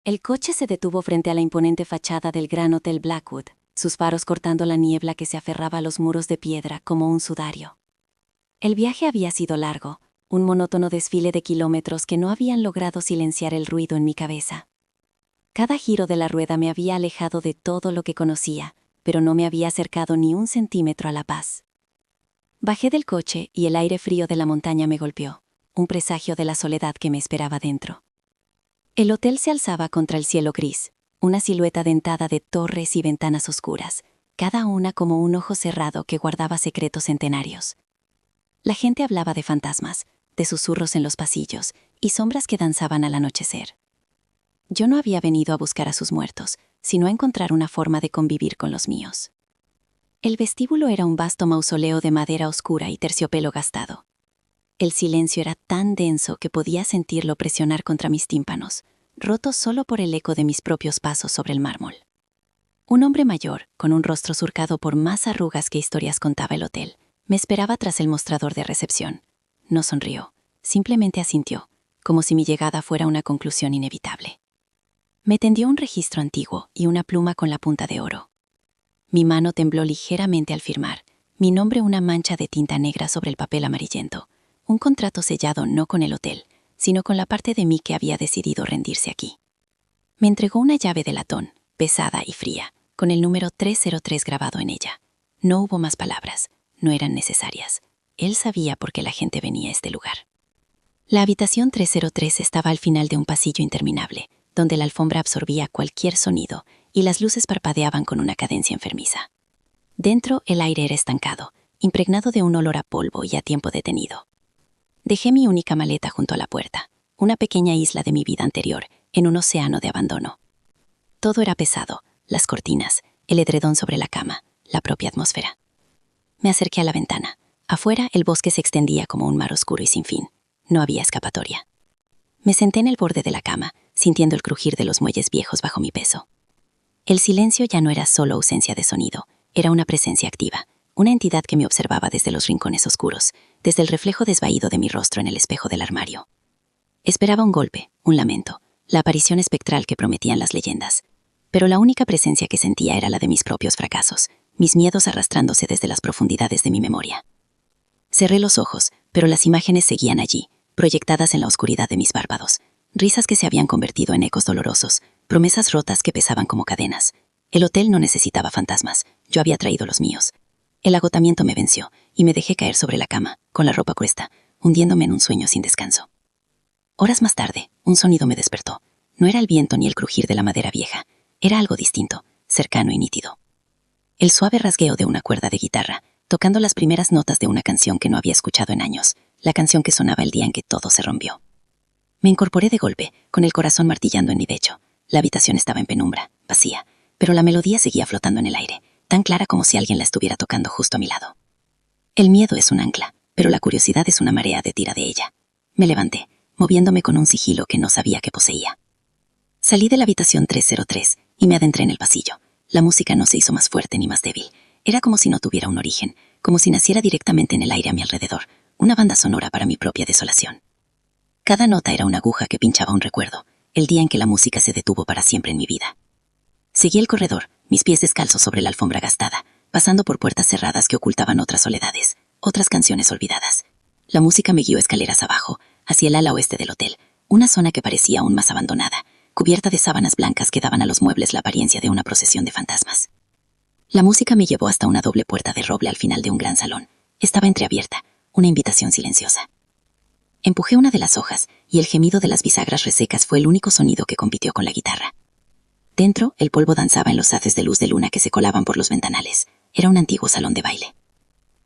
El coche se detuvo frente a la imponente fachada del Gran Hotel Blackwood, sus faros cortando la niebla que se aferraba a los muros de piedra como un sudario. El viaje había sido largo, un monótono desfile de kilómetros que no habían logrado silenciar el ruido en mi cabeza. Cada giro de la rueda me había alejado de todo lo que conocía, pero no me había acercado ni un centímetro a la paz. Bajé del coche y el aire frío de la montaña me golpeó, un presagio de la soledad que me esperaba dentro. El hotel se alzaba contra el cielo gris, una silueta dentada de torres y ventanas oscuras, cada una como un ojo cerrado que guardaba secretos centenarios. La gente hablaba de fantasmas, de susurros en los pasillos y sombras que danzaban al anochecer. Yo no había venido a buscar a sus muertos, sino a encontrar una forma de convivir con los míos. El vestíbulo era un vasto mausoleo de madera oscura y terciopelo gastado. El silencio era tan denso que podía sentirlo presionar contra mis tímpanos, rotos solo por el eco de mis propios pasos sobre el mármol. Un hombre mayor, con un rostro surcado por más arrugas que historias contaba el hotel, me esperaba tras el mostrador de recepción. No sonrió, simplemente asintió, como si mi llegada fuera una conclusión inevitable. Me tendió un registro antiguo y una pluma con la punta de oro. Mi mano tembló ligeramente al firmar, mi nombre una mancha de tinta negra sobre el papel amarillento, un contrato sellado no con el hotel, sino con la parte de mí que había decidido rendirse aquí. Me entregó una llave de latón, pesada y fría, con el número 303 grabado en ella. No hubo más palabras, no eran necesarias. Él sabía por qué la gente venía a este lugar. La habitación 303 estaba al final de un pasillo interminable, donde la alfombra absorbía cualquier sonido y las luces parpadeaban con una cadencia enfermiza. Dentro el aire era estancado, impregnado de un olor a polvo y a tiempo detenido. Dejé mi única maleta junto a la puerta, una pequeña isla de mi vida anterior, en un océano de abandono. Todo era pesado, las cortinas, el edredón sobre la cama, la propia atmósfera. Me acerqué a la ventana. Afuera el bosque se extendía como un mar oscuro y sin fin. No había escapatoria. Me senté en el borde de la cama, sintiendo el crujir de los muelles viejos bajo mi peso. El silencio ya no era solo ausencia de sonido, era una presencia activa, una entidad que me observaba desde los rincones oscuros, desde el reflejo desvaído de mi rostro en el espejo del armario. Esperaba un golpe, un lamento, la aparición espectral que prometían las leyendas, pero la única presencia que sentía era la de mis propios fracasos, mis miedos arrastrándose desde las profundidades de mi memoria. Cerré los ojos, pero las imágenes seguían allí, proyectadas en la oscuridad de mis párpados, risas que se habían convertido en ecos dolorosos, promesas rotas que pesaban como cadenas. El hotel no necesitaba fantasmas, yo había traído los míos. El agotamiento me venció, y me dejé caer sobre la cama, con la ropa a cuesta, hundiéndome en un sueño sin descanso. Horas más tarde, un sonido me despertó. No era el viento ni el crujir de la madera vieja, era algo distinto, cercano y nítido. El suave rasgueo de una cuerda de guitarra, tocando las primeras notas de una canción que no había escuchado en años, la canción que sonaba el día en que todo se rompió. Me incorporé de golpe, con el corazón martillando en mi pecho. La habitación estaba en penumbra, vacía, pero la melodía seguía flotando en el aire, tan clara como si alguien la estuviera tocando justo a mi lado. El miedo es un ancla, pero la curiosidad es una marea de tira de ella. Me levanté, moviéndome con un sigilo que no sabía que poseía. Salí de la habitación 303 y me adentré en el pasillo. La música no se hizo más fuerte ni más débil. Era como si no tuviera un origen, como si naciera directamente en el aire a mi alrededor, una banda sonora para mi propia desolación. Cada nota era una aguja que pinchaba un recuerdo, el día en que la música se detuvo para siempre en mi vida. Seguí el corredor, mis pies descalzos sobre la alfombra gastada, pasando por puertas cerradas que ocultaban otras soledades, otras canciones olvidadas. La música me guió escaleras abajo, hacia el ala oeste del hotel, una zona que parecía aún más abandonada, cubierta de sábanas blancas que daban a los muebles la apariencia de una procesión de fantasmas. La música me llevó hasta una doble puerta de roble al final de un gran salón. Estaba entreabierta, una invitación silenciosa. Empujé una de las hojas, y el gemido de las bisagras resecas fue el único sonido que compitió con la guitarra. Dentro, el polvo danzaba en los haces de luz de luna que se colaban por los ventanales. Era un antiguo salón de baile.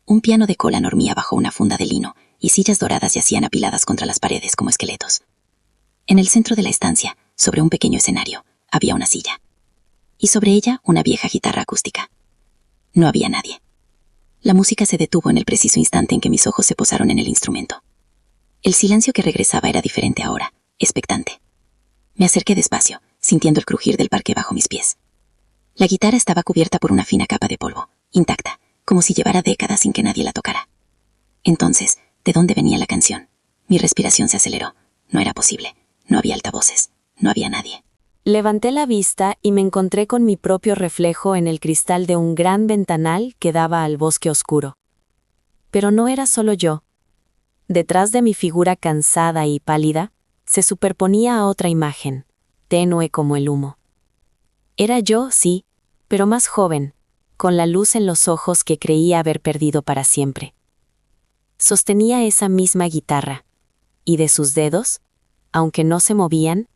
Un piano de cola dormía bajo una funda de lino, y sillas doradas yacían apiladas contra las paredes como esqueletos. En el centro de la estancia, sobre un pequeño escenario, había una silla. Y sobre ella, una vieja guitarra acústica. No había nadie. La música se detuvo en el preciso instante en que mis ojos se posaron en el instrumento. El silencio que regresaba era diferente ahora, expectante. Me acerqué despacio, sintiendo el crujir del parqué bajo mis pies. La guitarra estaba cubierta por una fina capa de polvo, intacta, como si llevara décadas sin que nadie la tocara. Entonces, ¿de dónde venía la canción? Mi respiración se aceleró. No era posible. No había altavoces. No había nadie. Levanté la vista y me encontré con mi propio reflejo en el cristal de un gran ventanal que daba al bosque oscuro. Pero no era solo yo. Detrás de mi figura cansada y pálida, se superponía a otra imagen, tenue como el humo. Era yo, sí, pero más joven, con la luz en los ojos que creía haber perdido para siempre. Sostenía esa misma guitarra, y de sus dedos, aunque no se movían,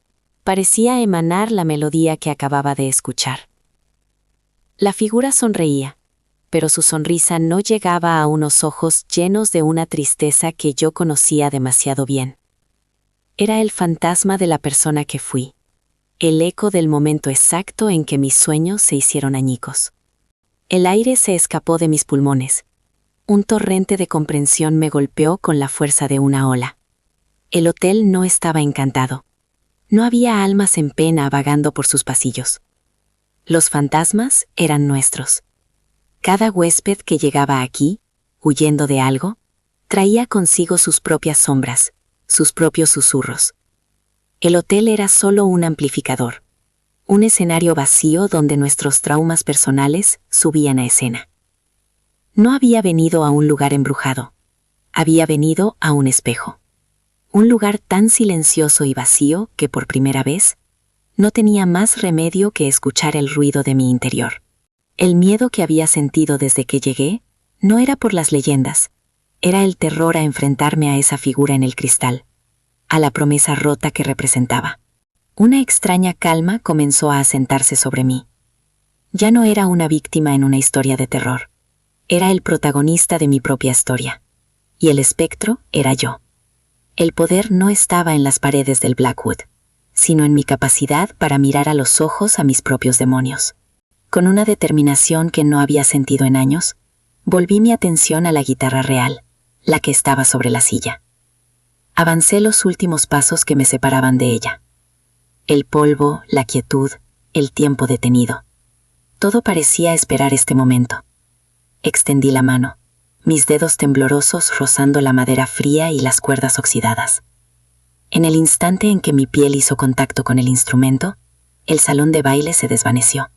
parecía emanar la melodía que acababa de escuchar. La figura sonreía, pero su sonrisa no llegaba a unos ojos llenos de una tristeza que yo conocía demasiado bien. Era el fantasma de la persona que fui, el eco del momento exacto en que mis sueños se hicieron añicos. El aire se escapó de mis pulmones. Un torrente de comprensión me golpeó con la fuerza de una ola. El hotel no estaba encantado. No había almas en pena vagando por sus pasillos. Los fantasmas eran nuestros. Cada huésped que llegaba aquí, huyendo de algo, traía consigo sus propias sombras, sus propios susurros. El hotel era solo un amplificador, un escenario vacío donde nuestros traumas personales subían a escena. No había venido a un lugar embrujado, había venido a un espejo. Un lugar tan silencioso y vacío que por primera vez no tenía más remedio que escuchar el ruido de mi interior. El miedo que había sentido desde que llegué no era por las leyendas, era el terror a enfrentarme a esa figura en el cristal, a la promesa rota que representaba. Una extraña calma comenzó a asentarse sobre mí. Ya no era una víctima en una historia de terror, era el protagonista de mi propia historia, y el espectro era yo. El poder no estaba en las paredes del Blackwood, sino en mi capacidad para mirar a los ojos a mis propios demonios. Con una determinación que no había sentido en años, volví mi atención a la guitarra real, la que estaba sobre la silla. Avancé los últimos pasos que me separaban de ella. El polvo, la quietud, el tiempo detenido. Todo parecía esperar este momento. Extendí la mano, mis dedos temblorosos rozando la madera fría y las cuerdas oxidadas. En el instante en que mi piel hizo contacto con el instrumento, el salón de baile se desvaneció.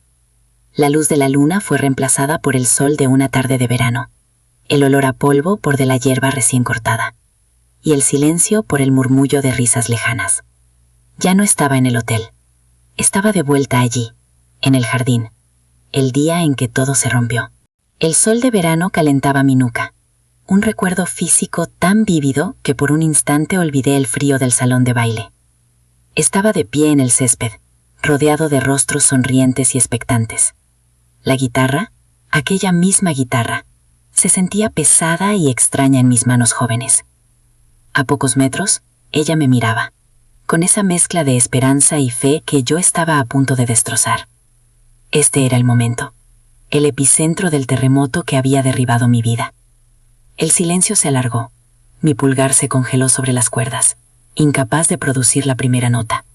La luz de la luna fue reemplazada por el sol de una tarde de verano, el olor a polvo por de la hierba recién cortada, y el silencio por el murmullo de risas lejanas. Ya no estaba en el hotel. Estaba de vuelta allí, en el jardín, el día en que todo se rompió. El sol de verano calentaba mi nuca, un recuerdo físico tan vívido que por un instante olvidé el frío del salón de baile. Estaba de pie en el césped, rodeado de rostros sonrientes y expectantes. La guitarra, aquella misma guitarra, se sentía pesada y extraña en mis manos jóvenes. A pocos metros, ella me miraba, con esa mezcla de esperanza y fe que yo estaba a punto de destrozar. Este era el momento, el epicentro del terremoto que había derribado mi vida. El silencio se alargó, mi pulgar se congeló sobre las cuerdas, incapaz de producir la primera nota.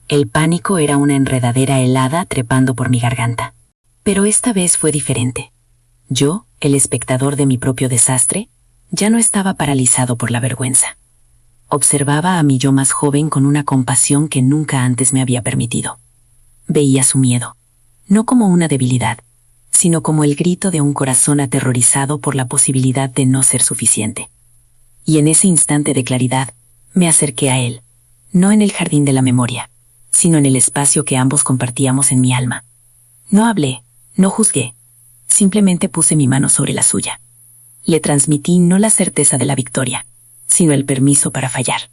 El pánico era una enredadera helada trepando por mi garganta. Pero esta vez fue diferente. Yo, el espectador de mi propio desastre, ya no estaba paralizado por la vergüenza. Observaba a mi yo más joven con una compasión que nunca antes me había permitido. Veía su miedo, no como una debilidad, sino como el grito de un corazón aterrorizado por la posibilidad de no ser suficiente. Y en ese instante de claridad, me acerqué a él, no en el jardín de la memoria, sino en el espacio que ambos compartíamos en mi alma. No hablé, no juzgué, simplemente puse mi mano sobre la suya. Le transmití no la certeza de la victoria, sino el permiso para fallar.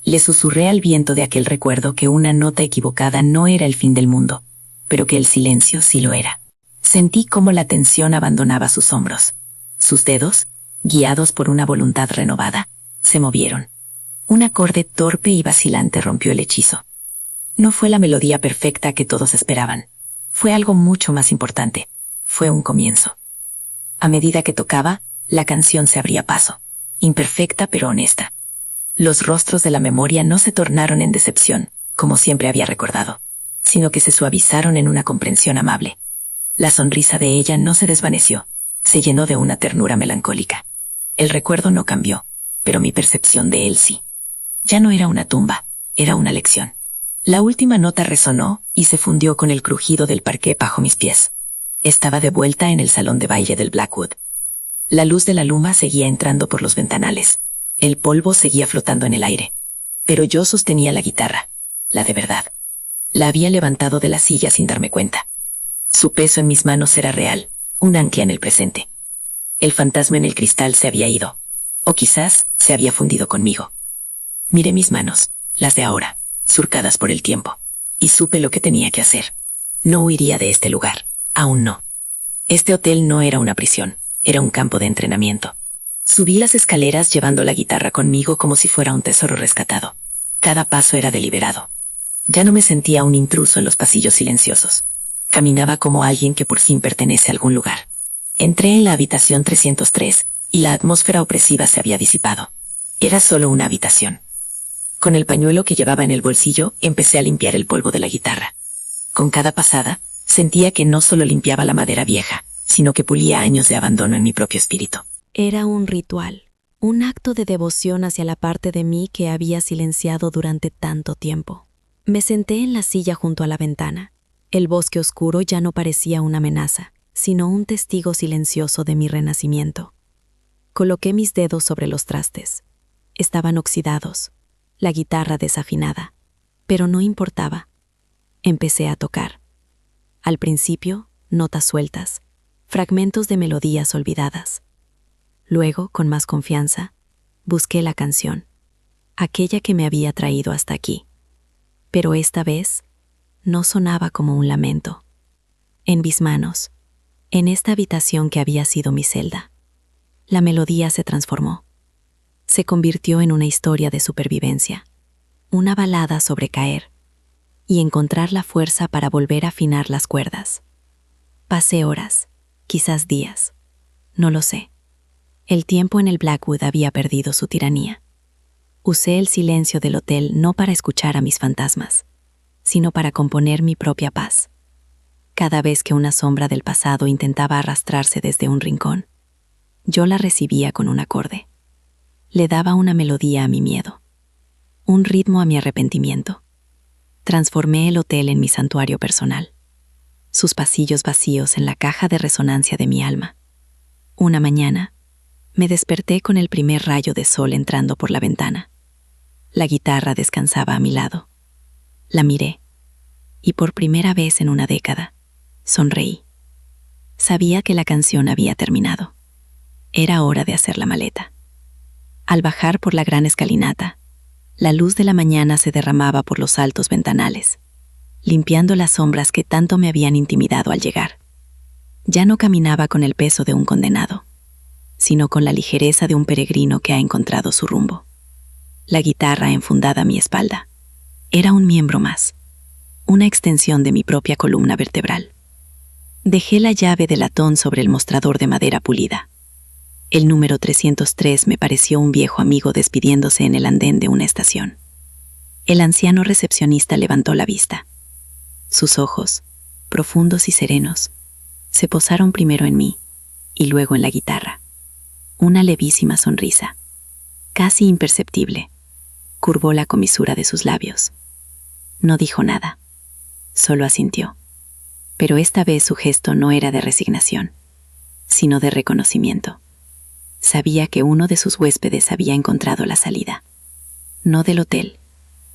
Le susurré al viento de aquel recuerdo que una nota equivocada no era el fin del mundo, pero que el silencio sí lo era. Sentí cómo la tensión abandonaba sus hombros. Sus dedos, guiados por una voluntad renovada, se movieron. Un acorde torpe y vacilante rompió el hechizo. No fue la melodía perfecta que todos esperaban. Fue algo mucho más importante. Fue un comienzo. A medida que tocaba, la canción se abría paso, imperfecta pero honesta. Los rostros de la memoria no se tornaron en decepción, como siempre había recordado, sino que se suavizaron en una comprensión amable. La sonrisa de ella no se desvaneció, se llenó de una ternura melancólica. El recuerdo no cambió, pero mi percepción de él sí. Ya no era una tumba, era una lección. La última nota resonó y se fundió con el crujido del parqué bajo mis pies. Estaba de vuelta en el salón de baile del Blackwood. La luz de la luna seguía entrando por los ventanales. El polvo seguía flotando en el aire. Pero yo sostenía la guitarra, la de verdad. La había levantado de la silla sin darme cuenta. Su peso en mis manos era real, un ancla en el presente. El fantasma en el cristal se había ido. O quizás se había fundido conmigo. Miré mis manos, las de ahora, surcadas por el tiempo, y supe lo que tenía que hacer. No huiría de este lugar, aún no. Este hotel no era una prisión, era un campo de entrenamiento. Subí las escaleras llevando la guitarra conmigo como si fuera un tesoro rescatado. Cada paso era deliberado. Ya no me sentía un intruso en los pasillos silenciosos. Caminaba como alguien que por fin pertenece a algún lugar. Entré en la habitación 303, y la atmósfera opresiva se había disipado. Era solo una habitación. Con el pañuelo que llevaba en el bolsillo, empecé a limpiar el polvo de la guitarra. Con cada pasada, sentía que no solo limpiaba la madera vieja, sino que pulía años de abandono en mi propio espíritu. Era un ritual, un acto de devoción hacia la parte de mí que había silenciado durante tanto tiempo. Me senté en la silla junto a la ventana. El bosque oscuro ya no parecía una amenaza, sino un testigo silencioso de mi renacimiento. Coloqué mis dedos sobre los trastes. Estaban oxidados, la guitarra desafinada, pero no importaba. Empecé a tocar. Al principio, notas sueltas, fragmentos de melodías olvidadas. Luego, con más confianza, busqué la canción, aquella que me había traído hasta aquí. Pero esta vez, no sonaba como un lamento. En mis manos, en esta habitación que había sido mi celda, la melodía se transformó. Se convirtió en una historia de supervivencia, una balada sobre caer y encontrar la fuerza para volver a afinar las cuerdas. Pasé horas, quizás días, no lo sé. El tiempo en el Blackwood había perdido su tiranía. Usé el silencio del hotel no para escuchar a mis fantasmas, sino para componer mi propia paz. Cada vez que una sombra del pasado intentaba arrastrarse desde un rincón, yo la recibía con un acorde. Le daba una melodía a mi miedo, un ritmo a mi arrepentimiento. Transformé el hotel en mi santuario personal, sus pasillos vacíos en la caja de resonancia de mi alma. Una mañana, me desperté con el primer rayo de sol entrando por la ventana. La guitarra descansaba a mi lado. La miré, y por primera vez en una década, sonreí. Sabía que la canción había terminado. Era hora de hacer la maleta. Al bajar por la gran escalinata, la luz de la mañana se derramaba por los altos ventanales, limpiando las sombras que tanto me habían intimidado al llegar. Ya no caminaba con el peso de un condenado, sino con la ligereza de un peregrino que ha encontrado su rumbo. La guitarra enfundada a mi espalda era un miembro más, una extensión de mi propia columna vertebral. Dejé la llave de latón sobre el mostrador de madera pulida. El número 303 me pareció un viejo amigo despidiéndose en el andén de una estación. El anciano recepcionista levantó la vista. Sus ojos, profundos y serenos, se posaron primero en mí y luego en la guitarra. Una levísima sonrisa, casi imperceptible, curvó la comisura de sus labios. No dijo nada, solo asintió. Pero esta vez su gesto no era de resignación, sino de reconocimiento. Sabía que uno de sus huéspedes había encontrado la salida, no del hotel,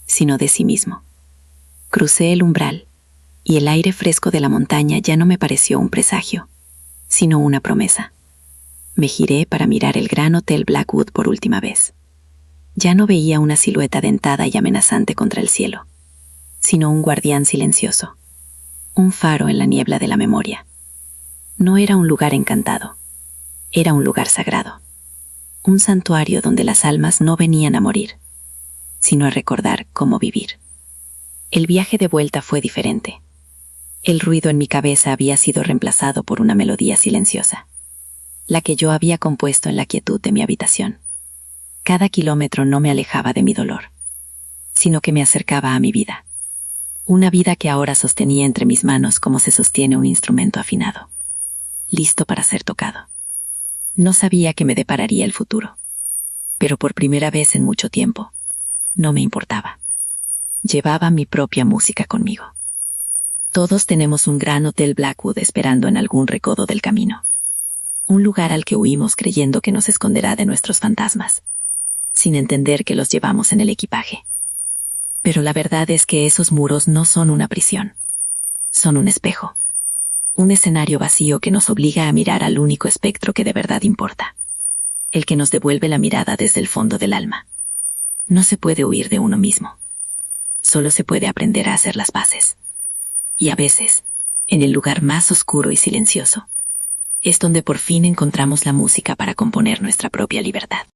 sino de sí mismo. Crucé el umbral, y el aire fresco de la montaña ya no me pareció un presagio, sino una promesa. Me giré para mirar el gran hotel Blackwood por última vez. Ya no veía una silueta dentada y amenazante contra el cielo, sino un guardián silencioso, un faro en la niebla de la memoria. No era un lugar encantado, era un lugar sagrado, un santuario donde las almas no venían a morir, sino a recordar cómo vivir. El viaje de vuelta fue diferente. El ruido en mi cabeza había sido reemplazado por una melodía silenciosa, la que yo había compuesto en la quietud de mi habitación. Cada kilómetro no me alejaba de mi dolor, sino que me acercaba a mi vida. Una vida que ahora sostenía entre mis manos como se sostiene un instrumento afinado, listo para ser tocado. No sabía qué me depararía el futuro, pero por primera vez en mucho tiempo, no me importaba. Llevaba mi propia música conmigo. Todos tenemos un gran hotel Blackwood esperando en algún recodo del camino. Un lugar al que huimos creyendo que nos esconderá de nuestros fantasmas, sin entender que los llevamos en el equipaje. Pero la verdad es que esos muros no son una prisión. Son un espejo. Un escenario vacío que nos obliga a mirar al único espectro que de verdad importa. El que nos devuelve la mirada desde el fondo del alma. No se puede huir de uno mismo. Solo se puede aprender a hacer las paces. Y a veces, en el lugar más oscuro y silencioso, es donde por fin encontramos la música para componer nuestra propia libertad.